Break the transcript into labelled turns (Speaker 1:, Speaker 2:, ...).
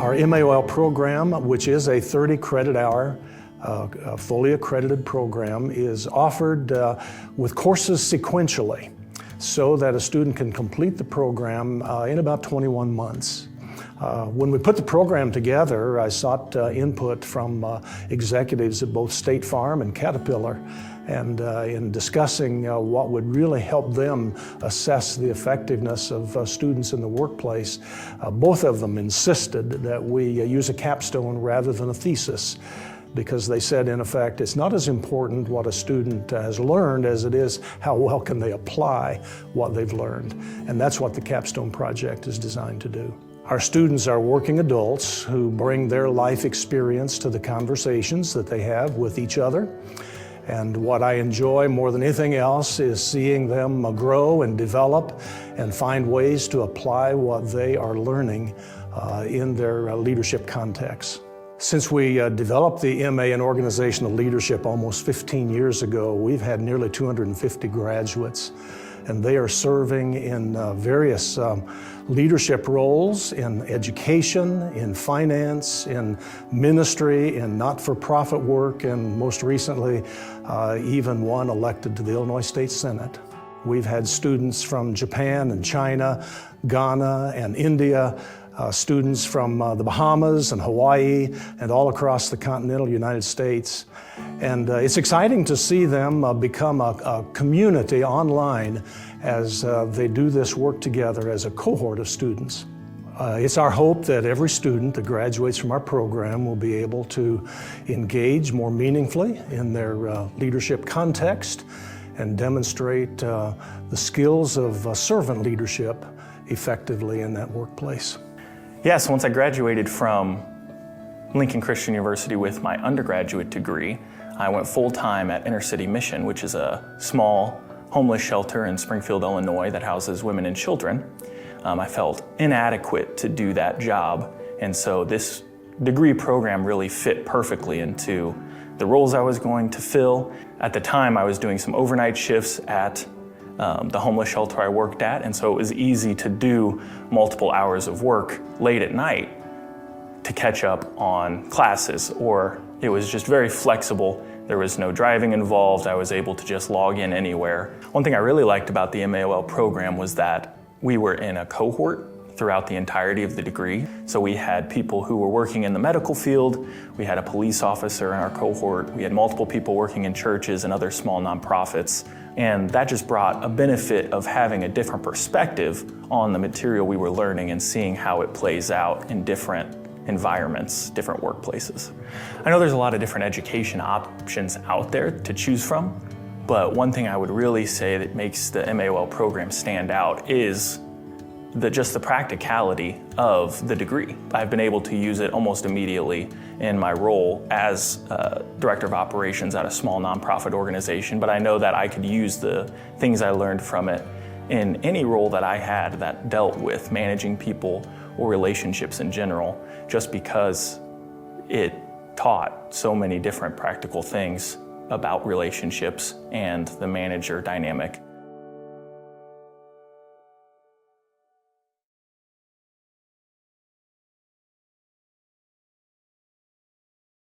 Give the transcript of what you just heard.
Speaker 1: Our MAOL program, which is a 30 credit hour, fully accredited program, is offered with courses sequentially so that a student can complete the program in about 21 months. When we put the program together, I sought input from executives at both State Farm and Caterpillar, and in discussing what would really help them assess the effectiveness of students in the workplace, both of them insisted that we use a capstone rather than a thesis, because they said, in effect, it's not as important what a student has learned as it is how well can they apply what they've learned. And that's what the capstone project is designed to do. Our students are working adults who bring their life experience to the conversations that they have with each other. And what I enjoy more than anything else is seeing them grow and develop and find ways to apply what they are learning in their leadership context. Since we developed the MA in Organizational Leadership almost 15 years ago, we've had nearly 250 graduates, and they are serving in various leadership roles in education, in finance, in ministry, in not-for-profit work, and most recently, even one elected to the Illinois State Senate. We've had students from Japan and China, Ghana and India, students from the Bahamas and Hawaii and all across the continental United States. And it's exciting to see them become a community online as they do this work together as a cohort of students. It's our hope that every student that graduates from our program will be able to engage more meaningfully in their leadership context and demonstrate the skills of servant leadership effectively in that workplace.
Speaker 2: Yeah, so once I graduated from Lincoln Christian University with my undergraduate degree, I went full-time at Inner City Mission, which is a small homeless shelter in Springfield, Illinois that houses women and children. I felt inadequate to do that job, and so this degree program really fit perfectly into the roles I was going to fill. At the time, I was doing some overnight shifts at the homeless shelter I worked at, and so it was easy to do multiple hours of work late at night to catch up on classes, or it was just very flexible. There was no driving involved. I was able to just log in anywhere. One thing I really liked about the MAOL program was that we were in a cohort throughout the entirety of the degree. So we had people who were working in the medical field, we had a police officer in our cohort, we had multiple people working in churches and other small nonprofits, and that just brought a benefit of having a different perspective on the material we were learning and seeing how it plays out in different environments, different workplaces. I know there's a lot of different education options out there to choose from, but one thing I would really say that makes the MAOL program stand out is just the practicality of the degree. I've been able to use it almost immediately in my role as Director of Operations at a small nonprofit organization, but I know that I could use the things I learned from it in any role that I had that dealt with managing people or relationships in general, just because it taught so many different practical things about relationships and the manager dynamic.